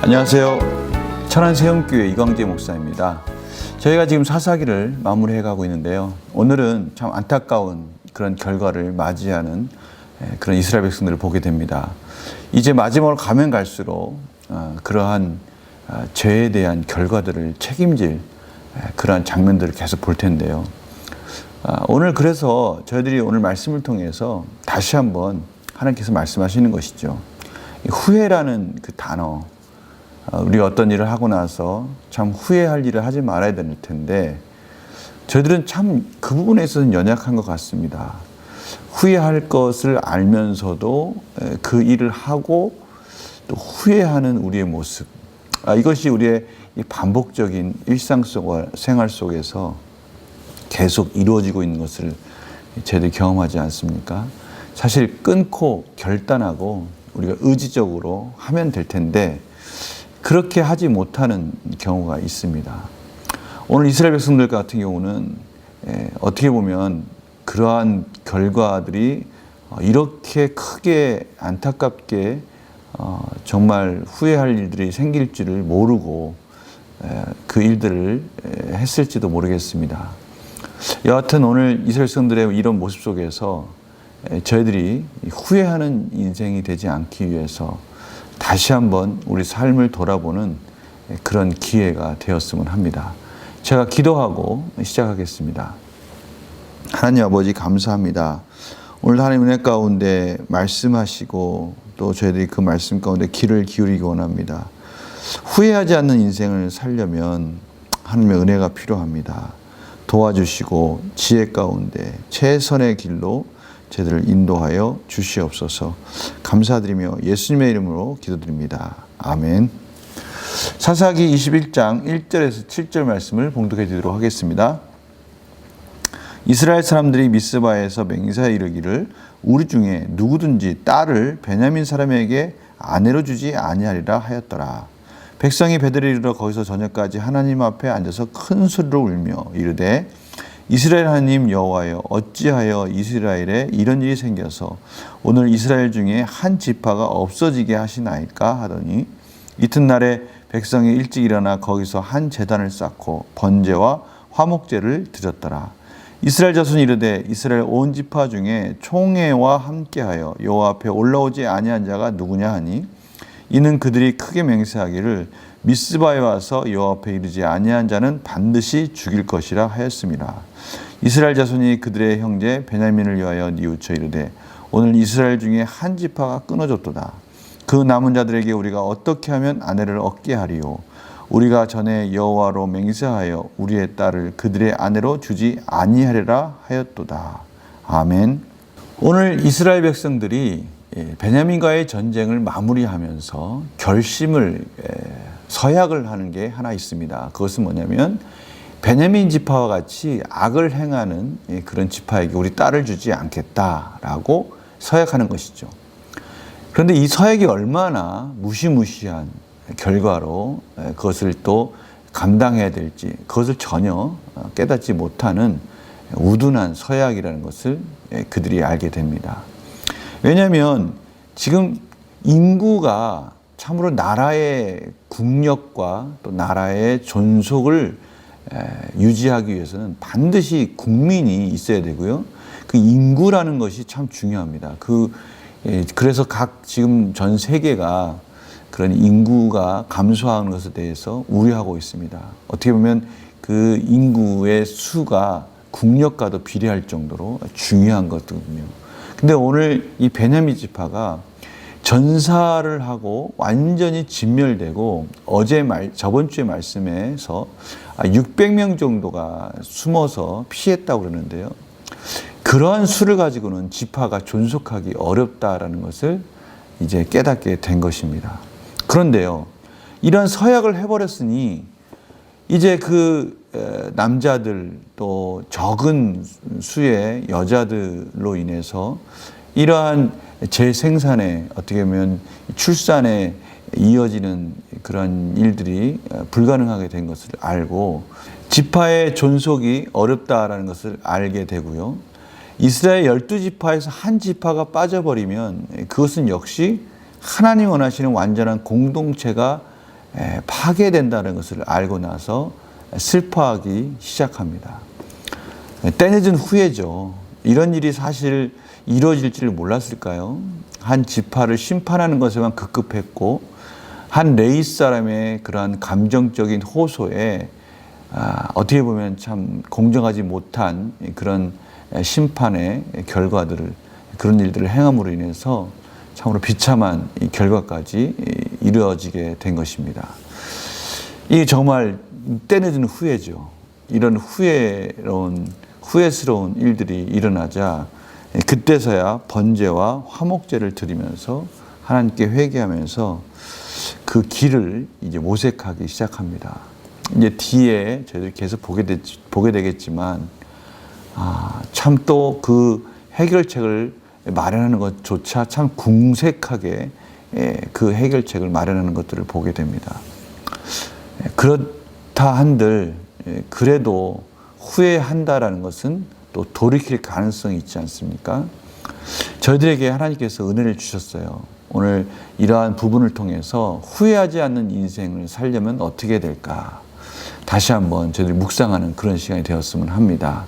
안녕하세요. 천안세움교회 이광재 목사입니다. 저희가 지금 사사기를 마무리해 가고 있는데요. 오늘은 참 안타까운 그런 결과를 맞이하는 그런 이스라엘 백성들을 보게 됩니다. 이제 마지막으로 가면 갈수록 그러한 죄에 대한 결과들을 책임질 그러한 장면들을 계속 볼 텐데요. 오늘 그래서 저희들이 오늘 말씀을 통해서 다시 한번 하나님께서 말씀하시는 것이죠. 후회라는 그 단어, 우리가 어떤 일을 하고 나서 참 후회할 일을 하지 말아야 될 텐데 저희들은 참 그 부분에 있어서는 연약한 것 같습니다. 후회할 것을 알면서도 그 일을 하고 또 후회하는 우리의 모습, 이것이 우리의 반복적인 생활 속에서 계속 이루어지고 있는 것을 저희들이 경험하지 않습니까? 사실 끊고 결단하고 우리가 의지적으로 하면 될 텐데 그렇게 하지 못하는 경우가 있습니다. 오늘 이스라엘 백성들 같은 경우는 어떻게 보면 그러한 결과들이 이렇게 크게 안타깝게 정말 후회할 일들이 생길 줄을 모르고 그 일들을 했을지도 모르겠습니다. 여하튼 오늘 이스라엘 백성들의 이런 모습 속에서 저희들이 후회하는 인생이 되지 않기 위해서 다시 한번 우리 삶을 돌아보는 그런 기회가 되었으면 합니다. 제가 기도하고 시작하겠습니다. 하나님 아버지 감사합니다. 오늘 하나님 은혜 가운데 말씀하시고 또 저희들이 그 말씀 가운데 귀를 기울이기 원합니다. 후회하지 않는 인생을 살려면 하나님의 은혜가 필요합니다. 도와주시고 지혜 가운데 최선의 길로 저희들을 인도하여 주시옵소서. 감사드리며 예수님의 이름으로 기도드립니다. 아멘. 사사기 21장 1절에서 7절 말씀을 봉독해 드리도록 하겠습니다. 이스라엘 사람들이 미스바에서 맹세하여 이르기를 우리 중에 누구든지 딸을 베냐민 사람에게 아내로 주지 아니하리라 하였더라. 백성이 베델에 이르러 거기서 저녁까지 하나님 앞에 앉아서 큰 소리로 울며 이르되 이스라엘 하나님 여호와여 어찌하여 이스라엘에 이런 일이 생겨서 오늘 이스라엘 중에 한 지파가 없어지게 하시나이까 하더니 이튿날에 백성이 일찍 일어나 거기서 한 제단을 쌓고 번제와 화목제를 드렸더라. 이스라엘 자손이 이르되 이스라엘 온 지파 중에 총회와 함께하여 여호와 앞에 올라오지 아니한 자가 누구냐 하니 이는 그들이 크게 맹세하기를 미스바에 와서 여호와 앞에 이르지 아니한 자는 반드시 죽일 것이라 하였습니다. 이스라엘 자손이 그들의 형제 베냐민을 위하여 뉘우쳐 이르되 오늘 이스라엘 중에 한 지파가 끊어졌도다. 그 남은 자들에게 우리가 어떻게 하면 아내를 얻게 하리요? 우리가 전에 여호와로 맹세하여 우리의 딸을 그들의 아내로 주지 아니하리라 하였도다. 아멘. 오늘 이스라엘 백성들이 베냐민과의 전쟁을 마무리하면서 결심을 서약을 하는 게 하나 있습니다. 그것은 뭐냐면 베냐민 지파와 같이 악을 행하는 그런 지파에게 우리 딸을 주지 않겠다라고 서약하는 것이죠. 그런데 이 서약이 얼마나 무시무시한 결과로 그것을 또 감당해야 될지 그것을 전혀 깨닫지 못하는 우둔한 서약이라는 것을 그들이 알게 됩니다. 왜냐하면 지금 인구가 참으로 나라의 국력과 또 나라의 존속을 유지하기 위해서는 반드시 국민이 있어야 되고요. 그 인구라는 것이 참 중요합니다. 그래서 지금 전 세계가 그런 인구가 감소하는 것에 대해서 우려하고 있습니다. 어떻게 보면 그 인구의 수가 국력과도 비례할 정도로 중요한 것거든요. 근데 오늘 이 베냐민 지파가 전사를 하고 완전히 진멸되고 저번 주의 말씀에서 600명 정도가 숨어서 피했다고 그러는데요. 그러한 수를 가지고는 지파가 존속하기 어렵다라는 것을 이제 깨닫게 된 것입니다. 그런데요, 이런 서약을 해버렸으니 이제 그 남자들 또 적은 수의 여자들로 인해서 이러한 재생산에 어떻게 보면 출산에 이어지는 그런 일들이 불가능하게 된 것을 알고 지파의 존속이 어렵다라는 것을 알게 되고요. 이스라엘 12지파에서 한 지파가 빠져버리면 그것은 역시 하나님 원하시는 완전한 공동체가 파괴된다는 것을 알고 나서 슬퍼하기 시작합니다. 때늦은 후회죠. 이런 일이 사실 이루어질 줄 몰랐을까요? 한 지파를 심판하는 것에만 급급했고 한 레위 사람의 그러한 감정적인 호소에 어떻게 보면 참 공정하지 못한 그런 심판의 결과들을, 그런 일들을 행함으로 인해서 참으로 비참한 이 결과까지 이루어지게 된 것입니다. 이게 정말 때늦은 후회죠. 이런 후회스러운 일들이 일어나자 그때서야 번제와 화목제를 드리면서 하나님께 회개하면서 그 길을 이제 모색하기 시작합니다. 이제 뒤에 저희들이 계속 보게 되겠지만, 참 또 그 해결책을 마련하는 것조차 참 궁색하게 그 해결책을 마련하는 것들을 보게 됩니다. 그렇다 한들 그래도 후회한다라는 것은 또 돌이킬 가능성이 있지 않습니까? 저희들에게 하나님께서 은혜를 주셨어요. 오늘 이러한 부분을 통해서 후회하지 않는 인생을 살려면 어떻게 될까? 다시 한번 저희들이 묵상하는 그런 시간이 되었으면 합니다.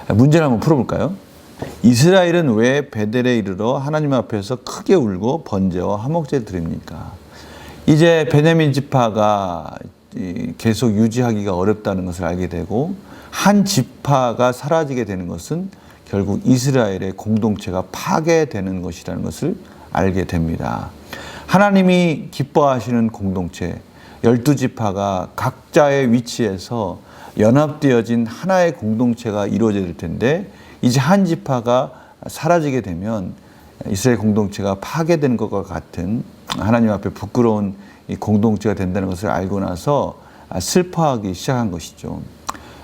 문제를 한번 풀어볼까요? 이스라엘은 왜 베델에 이르러 하나님 앞에서 크게 울고 번제와 화목제를 드립니까? 이제 베냐민 지파가 계속 유지하기가 어렵다는 것을 알게 되고 한 지파가 사라지게 되는 것은 결국 이스라엘의 공동체가 파괴되는 것이라는 것을 알게 됩니다. 하나님이 기뻐하시는 공동체 12지파가 각자의 위치에서 연합되어진 하나의 공동체가 이루어져야 될 텐데 이제 한 지파가 사라지게 되면 이스라엘 공동체가 파괴되는 것과 같은 하나님 앞에 부끄러운 이 공동체가 된다는 것을 알고 나서 슬퍼하기 시작한 것이죠.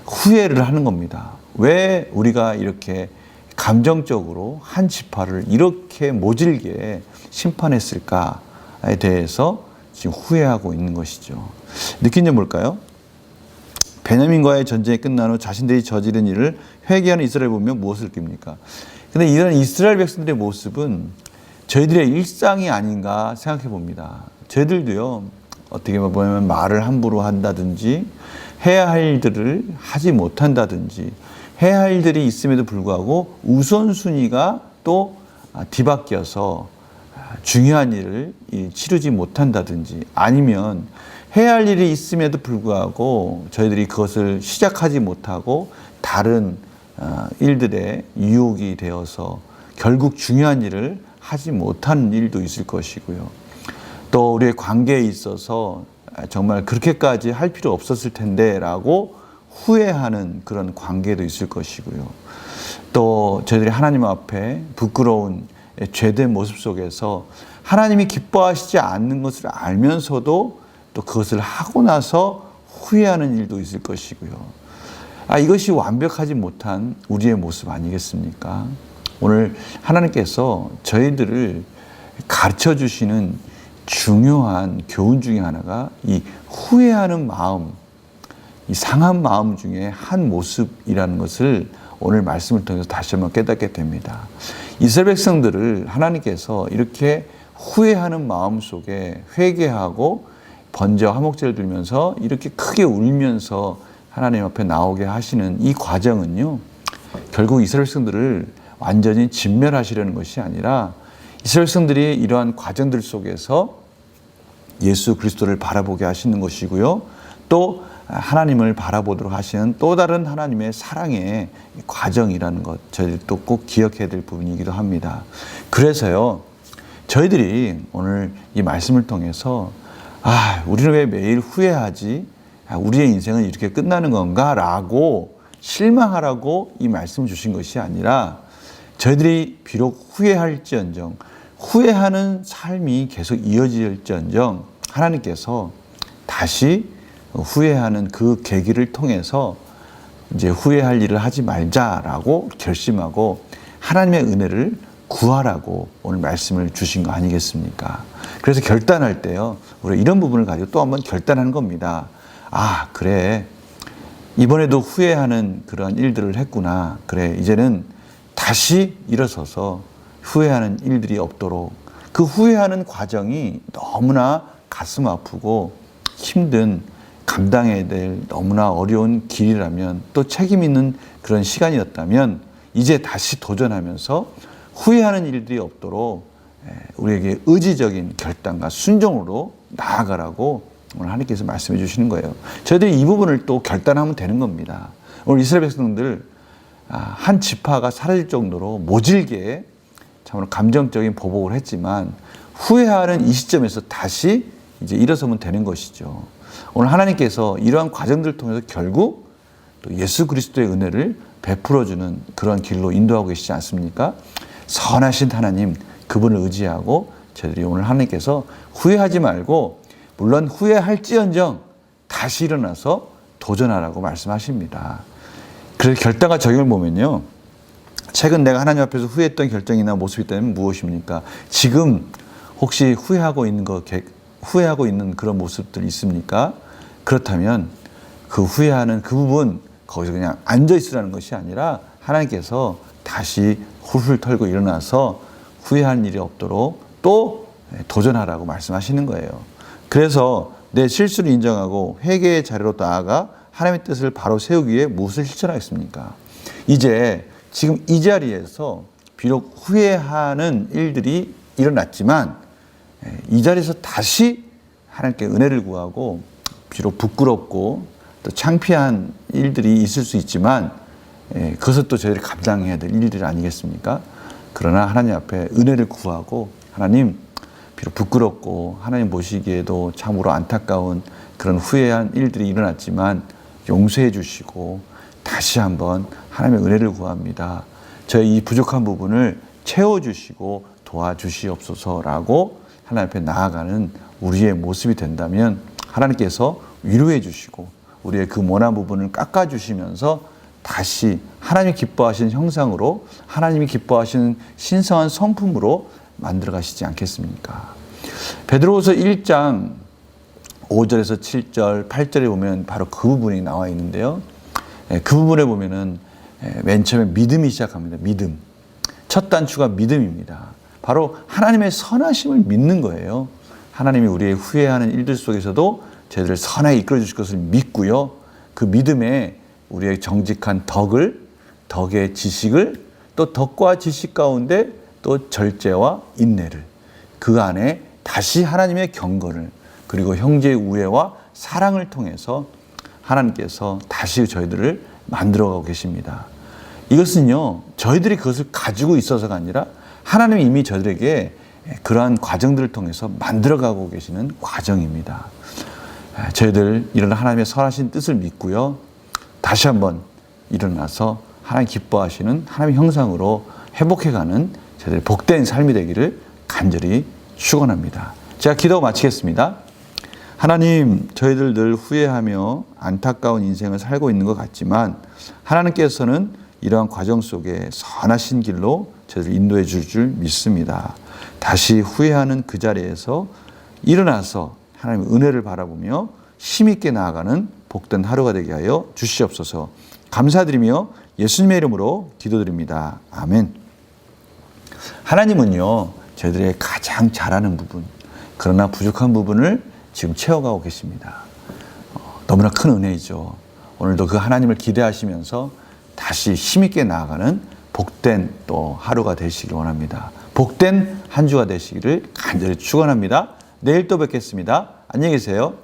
후회를 하는 겁니다. 왜 우리가 이렇게 감정적으로 한 지파를 이렇게 모질게 심판했을까에 대해서 지금 후회하고 있는 것이죠. 느낀 점 뭘까요? 베냐민과의 전쟁이 끝난 후 자신들이 저지른 일을 회개하는 이스라엘 보면 무엇을 느낍니까? 근데 이런 이스라엘 백성들의 모습은 저희들의 일상이 아닌가 생각해 봅니다. 저희들도요, 어떻게 보면 말을 함부로 한다든지 해야 할 일들을 하지 못한다든지 해야 할 일들이 있음에도 불구하고 우선순위가 또 뒤바뀌어서 중요한 일을 치르지 못한다든지 아니면 해야 할 일이 있음에도 불구하고 저희들이 그것을 시작하지 못하고 다른 일들에 유혹이 되어서 결국 중요한 일을 하지 못하는 일도 있을 것이고요. 또 우리의 관계에 있어서 정말 그렇게까지 할 필요 없었을 텐데 라고 후회하는 그런 관계도 있을 것이고요. 또 저희들이 하나님 앞에 부끄러운 죄된 모습 속에서 하나님이 기뻐하시지 않는 것을 알면서도 또 그것을 하고 나서 후회하는 일도 있을 것이고요. 이것이 완벽하지 못한 우리의 모습 아니겠습니까? 오늘 하나님께서 저희들을 가르쳐 주시는 중요한 교훈 중에 하나가 이 후회하는 마음, 이 상한 마음 중에 한 모습이라는 것을 오늘 말씀을 통해서 다시 한번 깨닫게 됩니다. 이스라엘 백성들을 하나님께서 이렇게 후회하는 마음 속에 회개하고 번제와 화목제를 드리면서 이렇게 크게 울면서 하나님 앞에 나오게 하시는 이 과정은요, 결국 이스라엘 백성들을 완전히 진멸하시려는 것이 아니라 이스라엘 백성들이 이러한 과정들 속에서 예수 그리스도를 바라보게 하시는 것이고요. 또 하나님을 바라보도록 하시는 또 다른 하나님의 사랑의 과정이라는 것, 저희들이 또 꼭 기억해야 될 부분이기도 합니다. 그래서요, 저희들이 오늘 이 말씀을 통해서 우리는 왜 매일 후회하지? 우리의 인생은 이렇게 끝나는 건가? 라고 실망하라고 이 말씀을 주신 것이 아니라 저희들이 비록 후회할지언정 후회하는 삶이 계속 이어질지언정 하나님께서 다시 후회하는 그 계기를 통해서 이제 후회할 일을 하지 말자라고 결심하고 하나님의 은혜를 구하라고 오늘 말씀을 주신 거 아니겠습니까? 그래서 결단할 때요, 우리가 이런 부분을 가지고 또 한번 결단하는 겁니다. 그래. 이번에도 후회하는 그런 일들을 했구나. 그래. 이제는 다시 일어서서 후회하는 일들이 없도록 그 후회하는 과정이 너무나 가슴 아프고 힘든 감당해야 될 너무나 어려운 길이라면 또 책임 있는 그런 시간이었다면 이제 다시 도전하면서 후회하는 일들이 없도록 우리에게 의지적인 결단과 순종으로 나아가라고 오늘 하나님께서 말씀해 주시는 거예요. 저희들이 이 부분을 또 결단하면 되는 겁니다. 오늘 이스라엘 백성들 한 지파가 사라질 정도로 모질게 참으로 감정적인 보복을 했지만 후회하는 이 시점에서 다시 이제 일어서면 되는 것이죠. 오늘 하나님께서 이러한 과정들을 통해서 결국 또 예수 그리스도의 은혜를 베풀어주는 그런 길로 인도하고 계시지 않습니까? 선하신 하나님, 그분을 의지하고 저희들이 오늘 하나님께서 후회하지 말고 물론 후회할지언정 다시 일어나서 도전하라고 말씀하십니다. 그래서 결단과 적용을 보면요. 최근 내가 하나님 앞에서 후회했던 결정이나 모습이 있다면 무엇입니까? 지금 혹시 후회하고 있는 그런 모습들이 있습니까? 그렇다면 그 후회하는 그 부분 거기서 그냥 앉아 있으라는 것이 아니라 하나님께서 다시 훌훌 털고 일어나서 후회하는 일이 없도록 또 도전하라고 말씀하시는 거예요. 그래서 내 실수를 인정하고 회개의 자리로 나아가 하나님의 뜻을 바로 세우기 위해 무엇을 실천하겠습니까? 이제 지금 이 자리에서 비록 후회하는 일들이 일어났지만 이 자리에서 다시 하나님께 은혜를 구하고 비록 부끄럽고 또 창피한 일들이 있을 수 있지만 그것은 또 저희들이 감당해야 될 일들 아니겠습니까? 그러나 하나님 앞에 은혜를 구하고 하나님 비록 부끄럽고 하나님 보시기에도 참으로 안타까운 그런 후회한 일들이 일어났지만 용서해 주시고 다시 한번 하나님의 은혜를 구합니다. 저희 이 부족한 부분을 채워주시고 도와주시옵소서라고 하나님 앞에 나아가는 우리의 모습이 된다면 하나님께서 위로해 주시고 우리의 그 모난 부분을 깎아주시면서 다시 하나님이 기뻐하시는 형상으로 하나님이 기뻐하시는 신성한 성품으로 만들어 가시지 않겠습니까? 베드로후서 1장 5절에서 7절, 8절에 보면 바로 그 부분이 나와 있는데요. 그 부분에 보면은 맨 처음에 믿음이 시작합니다. 믿음. 첫 단추가 믿음입니다. 바로 하나님의 선하심을 믿는 거예요. 하나님이 우리의 후회하는 일들 속에서도 저희들을 선하게 이끌어 주실 것을 믿고요. 그 믿음에 우리의 정직한 덕의 지식을 또 덕과 지식 가운데 또 절제와 인내를 그 안에 다시 하나님의 경건을 그리고 형제의 우애와 사랑을 통해서 하나님께서 다시 저희들을 만들어가고 계십니다. 이것은요, 저희들이 그것을 가지고 있어서가 아니라 하나님이 이미 저희들에게 그러한 과정들을 통해서 만들어가고 계시는 과정입니다. 저희들 이런 하나님의 선하신 뜻을 믿고요. 다시 한번 일어나서 하나님 기뻐하시는 하나님의 형상으로 회복해가는 저희들의 복된 삶이 되기를 간절히 축원합니다. 제가 기도 마치겠습니다. 하나님, 저희들 늘 후회하며 안타까운 인생을 살고 있는 것 같지만 하나님께서는 이러한 과정 속에 선하신 길로 저희를 인도해 줄 줄 믿습니다. 다시 후회하는 그 자리에서 일어나서 하나님의 은혜를 바라보며 힘있게 나아가는 복된 하루가 되게 하여 주시옵소서. 감사드리며 예수님의 이름으로 기도드립니다. 아멘. 하나님은요, 저희들의 가장 잘하는 부분, 그러나 부족한 부분을 지금 채워가고 계십니다. 너무나 큰 은혜이죠. 오늘도 그 하나님을 기대하시면서 다시 힘있게 나아가는 복된 또 하루가 되시길 원합니다. 복된 한 주가 되시기를 간절히 축원합니다. 내일 또 뵙겠습니다. 안녕히 계세요.